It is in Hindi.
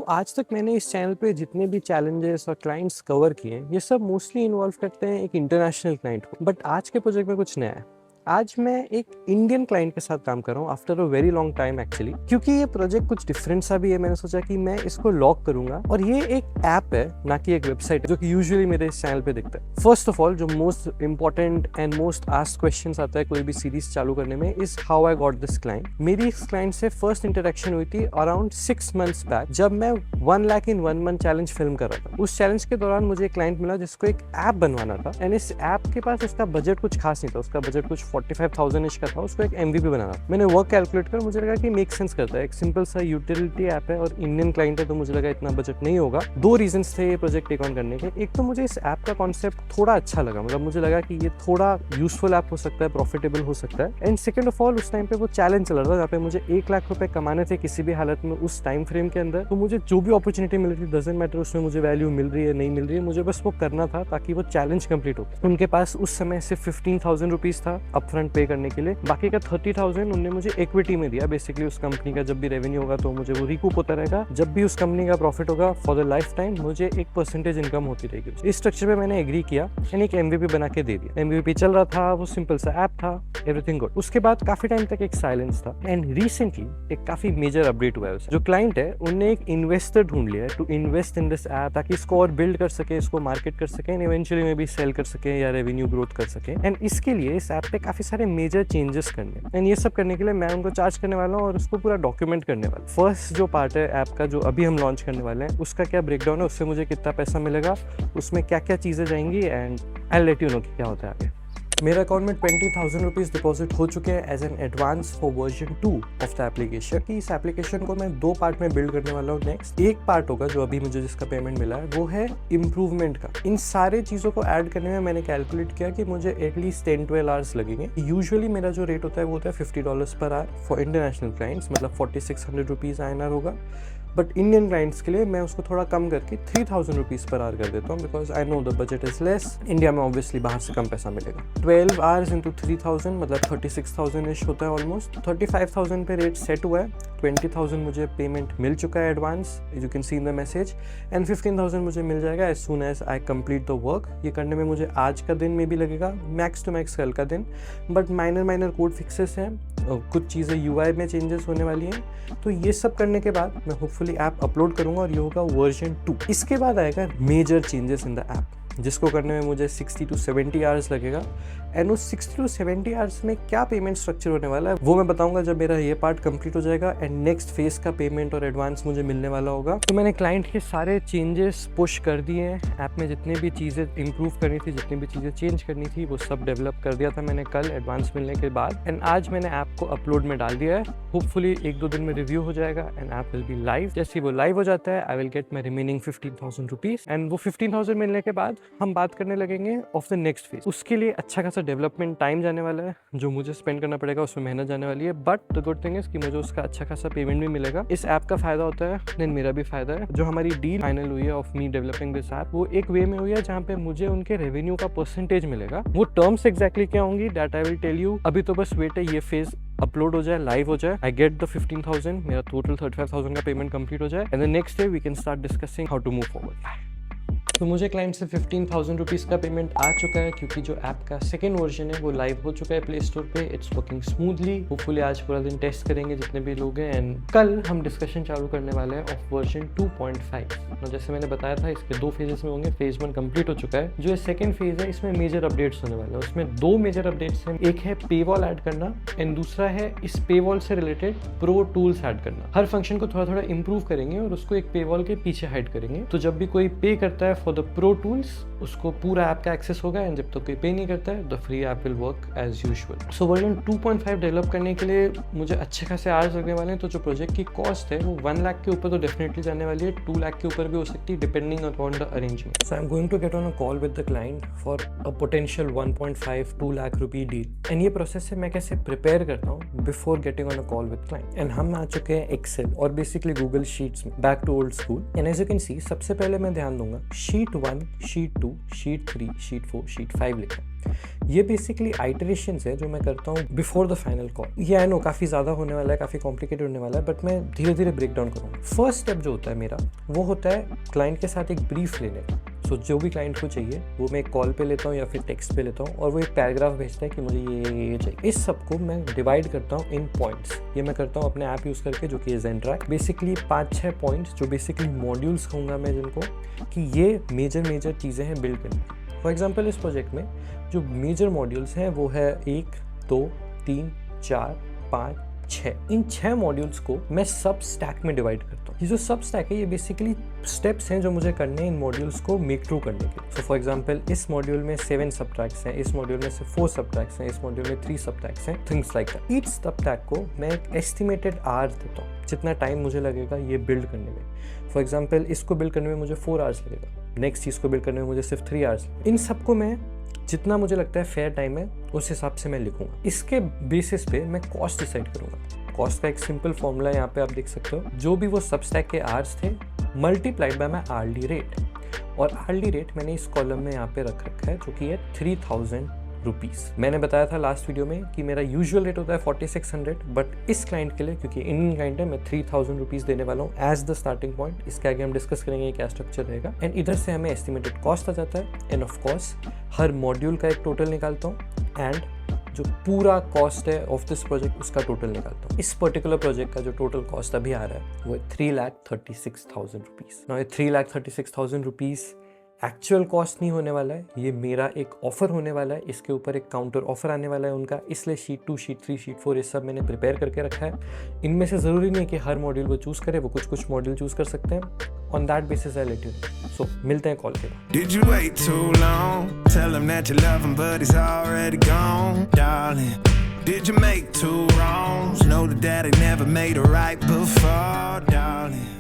आज तक मैंने इस चैनल पे जितने भी चैलेंजेस और क्लाइंट्स कवर किए हैं, ये सब मोस्टली इन्वॉल्व करते हैं एक इंटरनेशनल क्लाइंट को। बट आज के प्रोजेक्ट में कुछ नया है। आज मैं एक इंडियन क्लाइंट के साथ काम कर रहा हूँ after a very long time actually, क्योंकि ये प्रोजेक्ट कुछ डिफरेंट सा भी है। मैंने सोचा कि मैं इसको लॉक करूंगा, और ये एक ऐप है ना कि एक वेबसाइट है, जो कि यूजुअली मेरे इस चैनल पे दिखता है। फर्स्ट ऑफ ऑल, जो most important and most asked questions आता है कोई भी सीरीज चालू करने में, is how I got this client. मेरी इस क्लाइंट से फर्स्ट इंटरेक्शन हुई थी अराउंड 6 months बैक, जब मैं 1 लाख इन 1 month चैलेंज फिल्म कर रहा था। उस चैलेंज के दौरान मुझे एक क्लाइंट मिला जिसको एक ऐप बनवाना था, एंड इस ऐप के पास उसका बजट कुछ खास नहीं था। उसका बजट कुछ 45,000 का था। उसको एक MVP बनाना। मैंने वर्क कैलकुलेट कर मुझे लगा कि मेक सेंस करता है। एक सिंपल सा यूटिलिटी ऐप है और इंडियन क्लाइंट है, तो मुझे लगा इतना बजट नहीं होगा। 2 रीजंस थे ये प्रोजेक्ट टेक ऑन करने के। एक तो मुझे इस ऐप का कॉन्सेप्ट थोड़ा अच्छा लगा, मतलब मुझे लगा कि ये थोड़ा यूजफुल ऐप हो सकता है, प्रॉफिटेबल हो सकता है। एंड सेकंड ऑफ ऑल, उस टाइम पे वो चैलेंज चल रहा था जहाँ पे मुझे 1 लाख रुपए कमाने थे किसी भी हालत में उस टाइम फ्रेम के अंदर। तो मुझे जो भी अपॉर्चुनिटी मिल रही थी, डजंट मैटर उसमें मुझे वैल्यू मिल रही है नहीं मिल रही है, मुझे बस वो करना था ताकि वो चैलेंज कंप्लीट हो। उनके पास उस समय सिर्फ 15,000 रुपीज था अपफ्रंट पे करने के लिए। बाकी का 30,000 उन्होंने मुझे इक्विटी में दिया। बेसिकली उस कंपनी का जब भी रेवेन्यू होगा तो मुझे वो रिकूप होता रहेगा। जब भी उस कंपनी का प्रॉफिट होगा फॉर द लाइफ टाइम मुझे एक परसेंटेज इनकम होती रहेगी। इस स्ट्रक्चर पे मैंने एग्री किया एंड एक MVP बना के दे दिया। MVP चल रहा था, वो सिंपल सा ऐप था, एवरीथिंग गुड। उसके बाद काफी टाइम तक एक साइलेंस था, एंड रिसेंटली एक काफी मेजर अपडेट हुआ है। जो क्लाइंट है उन्होंने एक इन्वेस्टर ढूंढ लिया है to invest in this app, ताकि इसको और बिल्ड कर सके, इसको मार्केट कर सके, एंड इवेंचुअली में भी सेल कर सके या रेवेन्यू ग्रोथ कर सके। एंड इसके लिए इस ऐप पे काफी सारे मेजर चेंजेस करने, एंड ये सब करने के लिए मैं उनको चार्ज करने वाला हूँ और उसको पूरा डॉक्यूमेंट करने वाला। फर्स्ट जो पार्ट है ऐप का, जो अभी हम लॉन्च करने वाले हैं, उसका क्या ब्रेकडाउन है, उससे मुझे कितना पैसा मिलेगा, उसमें क्या क्या चीज़ें जाएंगी, and I let you no कि क्या होता है आगे। मेरे अकाउंट में 20,000 रुपीज़ डिपॉजिट हो चुके हैं as an advance for version 2 of the application. कि इस एप्लीकेशन को मैं 2 पार्ट में बिल्ड करने वाला हूँ नेक्स्ट। एक पार्ट होगा जो अभी मुझे जिसका पेमेंट मिला है, वो है इम्प्रूवमेंट का। इन सारे चीज़ों को ऐड करने में मैंने कैलकुलेट किया कि मुझे एटलीस्ट 10-12 आवर्स लगेंगे। यूजुअली मेरा जो रेट होता है वो होता है $50 per hour for international clients, मतलब 4600 रुपीज़ INR होगा। बट इंडियन क्लाइंट्स के लिए मैं उसको थोड़ा कम करके 3,000 रुपीज़ पर आवर कर देता हूँ, because I know the budget is less. India में ऑब्वियसली बाहर से कम पैसा मिलेगा। 12 आवर्स इंटू 3,000 मतलब 36,000 इश होता है ऑलमोस्ट। 35,000 पे रेट सेट हुआ है। 20,000 मुझे पेमेंट मिल चुका है advance, you can see in the message, and 15,000 मुझे मिल जाएगा as soon as I complete the work. ये करने में मुझे आज का दिन में भी लगेगा, मैक्स टू मैक्स कल का दिन। बट माइनर कोड फिक्सेस हैं, कुछ चीज़ें UI में चेंजेस होने वाली हैं। तो ये सब करने के बाद मैं होपफुली ऐप अपलोड करूंगा और ये होगा वर्जन 2। इसके बाद आएगा major changes in the app, जिसको करने में मुझे 60 to 70 आवर्स लगेगा। एंड उस 60 to 70 आवर्स में क्या पेमेंट स्ट्रक्चर होने वाला है वो मैं बताऊंगा जब मेरा ये पार्ट कंप्लीट हो जाएगा एंड नेक्स्ट फेज का पेमेंट और एडवांस मुझे मिलने वाला होगा। तो मैंने क्लाइंट के सारे चेंजेस पुश कर दिए हैं। ऐप में जितनी भी चीज़ें इंप्रूव करनी थी, जितनी भी चीज़ें चेंज करनी थी, वो सब डेवलप कर दिया था मैंने कल एडवांस मिलने के बाद। एंड आज मैंने ऐप को अपलोड में डाल दिया है। होपफुली 1-2 दिन में रिव्यू हो जाएगा and app will be live. जैसे वो लाइव हो जाता है, I will get my remaining 15,000 rupees, and वो 15,000 मिलने के बाद हम बात करने लगेंगे ऑफ द नेक्स्ट फेज। उसके लिए अच्छा खासा डेवलपमेंट टाइम जाने वाला है, जो मुझे स्पेंड करना पड़ेगा, उसमें मेहनत जाने वाली है। But the good thing is कि मुझे उसका अच्छा खासा पेमेंट भी मिलेगा। इस ऐप का फायदा होता है, देन मेरा भी फायदा है। जो हमारी डील फाइनल हुई है of me developing this app, वो एक वे में हुई है जहाँ पे मुझे उनके रेवेन्यू का परसेंटेज मिलेगा। वो टर्म्स एग्जैक्टली क्या होंगी that I will tell you. अभी तो बस वेट है ये फेज अपलोड हो जाए, लाइव हो जाए, आई गेट द 15,000, मेरा टोटल 35,000 का पेमेंट कंप्लीट हो जाए, and the next day we can start discussing how to move forward. तो मुझे क्लाइंट से 15,000 रुपीज़ का पेमेंट आ चुका है, क्योंकि जो ऐप का सेकंड वर्जन है वो लाइव हो चुका है प्ले स्टोर पे। It's working smoothly. होपफुली आज पूरा दिन टेस्ट करेंगे जितने भी लोग हैं, एंड कल हम डिस्कशन चालू करने वाले हैं ऑफ वर्जन 2.5। तो जैसे मैंने बताया था, इसके 2 फेजेस में होंगे। फेज 1 कंप्लीट हो चुका है। जो सेकंड फेज है, इसमें मेजर अपडेट्स होने वाले हैं। उसमें 2 मेजर अपडेट्स हैं। एक है पेवॉल ऐड करना, एंड दूसरा है इस पेवॉल से रिलेटेड प्रो टूल्स ऐड करना। हर फंक्शन को थोड़ा थोड़ा इंप्रूव करेंगे और उसको एक पेवॉल के पीछे हाइड करेंगे। तो जब भी कोई पे करता है फॉर द प्रो टूल्स, उसको पूरा ऐप का एक्सेस होगा, एंड जब तक कोई पे नहीं करता है the free app will work as usual. So version 2.5 develop करने के लिए मुझे अच्छे खासे आवर्स लगने वाले हैं। तो जो प्रोजेक्ट की कॉस्ट है वो 1 लाख के ऊपर तो डेफिनेटली जाने वाली है, 2 लाख के ऊपर भी हो सकती है depending upon the arrangement. So I am going to get on a call with the client for a potential 1.5-2 lakh rupee deal. And ये प्रोसेस है मैं कैसे प्रिपेयर करता हूँ before getting on a call with client. And हम आ चुके हैं एक्सेल और बेसिकली गूगल शीट्स में, back to old school. And as you can see, सबसे पहले मैं ध्यान दूंगा sheet sheet 1, sheet 2, sheet 3, sheet 4, sheet 5 लिखा है। ये बेसिकली आइटरेशंस है जो मैं करता हूँ बिफोर द फाइनल कॉल। ये आई नो काफ़ी ज़्यादा होने वाला है, काफ़ी कॉम्प्लिकेटेड होने वाला है, बट मैं धीरे धीरे ब्रेक डाउन करूँगा। फर्स्ट स्टेप जो होता है मेरा, वो होता है क्लाइंट के साथ एक ब्रीफ लेने का। सो जो भी क्लाइंट को चाहिए वो मैं एक कॉल पे लेता हूँ या फिर टेक्स्ट पे लेता हूँ, और वो एक पैराग्राफ भेजता है कि मुझे ये चाहिए। इस सबको मैं डिवाइड करता हूँ इन पॉइंट्स। ये मैं करता हूँ अपने ऐप यूज़ करके, जो कि ज़ेनट्रैक। बेसिकली 5-6 पॉइंट्स जो बेसिकली मॉड्यूल्स कहूँगा मैं जिनको, कि ये मेजर चीज़ें हैं बिल्ड करने। फॉर एग्जाम्पल इस प्रोजेक्ट में जो मेजर मॉड्यूल्स हैं वो है 1, 2, 3, 4, 5, 6। इन 6 मॉड्यूल्स को मैं सब स्टैक में डिवाइड करता हूँ। ये जो सब स्टैक है ये बेसिकली स्टेप्स हैं जो मुझे करने हैं इन मॉड्यूल्स को मेक ट्रू करने के। सो फॉर एग्जांपल इस मॉड्यूल में 7 सब ट्रैक्स हैं, इस मॉड्यूल में से 4 सब ट्रैक्स हैं, इस मॉड्यूल में 3 सब ट्रैक्स हैं, थिंग्स लाइक दैट। ईच सब ट्रैक को मैं एक एस्टिमेटेड आवर्स देता हूँ, जितना टाइम मुझे लगेगा ये बिल्ड करने में। फॉर एग्जाम्पल इसको बिल्ड करने में मुझे 4 आवर्स लगेगा, नेक्स्ट चीज़ को बिल्ड करने में मुझे सिर्फ 3 आवर्स। इन सबको मैं जितना मुझे लगता है फेयर टाइम है उस हिसाब से मैं लिखूंगा। इसके बेसिस पे मैं कॉस्ट डिसाइड करूंगा। कॉस्ट का एक सिंपल फॉर्मूला यहाँ पे आप देख सकते हो, जो भी वो सबस्टैक के आवर्स थे multiplied by my hourly rate. और आवर्ली रेट मैंने इस कॉलम में यहाँ पे रख रखा है, जो कि है 3000 रुपीज़। मैंने बताया था लास्ट वीडियो में कि मेरा यूजुअल रेट होता है 4600, बट इस क्लाइंट के लिए, क्योंकि इंडियन क्लाइंट है, मैं 3000 रुपीज़ देने वाला हूँ एज द स्टार्टिंग पॉइंट। इसके आगे हम डिस्कस करेंगे क्या स्ट्रक्चर रहेगा। एंड इधर से हमें एस्टिमेटेड कॉस्ट आ जाता है, end of course her module का एक टोटल निकालता हूँ, एंड जो पूरा कॉस्ट है ऑफ दिस प्रोजेक्ट उसका टोटल निकालता हूँ। इस पर्टिकुलर प्रोजेक्ट का जो टोटल कॉस्ट अभी आ रहा है वो है 3,36,000 रुपीज़। नाउ ये 3,36,000 रुपीज़ एक्चुअल कॉस्ट नहीं होने वाला है, ये मेरा एक ऑफर होने वाला है। इसके ऊपर एक काउंटर ऑफर आने वाला है उनका, इसलिए शीट 2, शीट 3, शीट 4 ये सब मैंने प्रिपेयर करके रखा है। इनमें से ज़रूरी नहीं है कि हर मॉड्यूल वो चूज़ करे, वो कुछ मॉड्यूल चूज़ कर सकते हैं। On that basis I let you know. So मिलते हैं कॉल के बाद। Did you wait too long? Tell him that you love him, but he's already gone, darling. Did you make two wrongs? Know that daddy never made a right before, darling.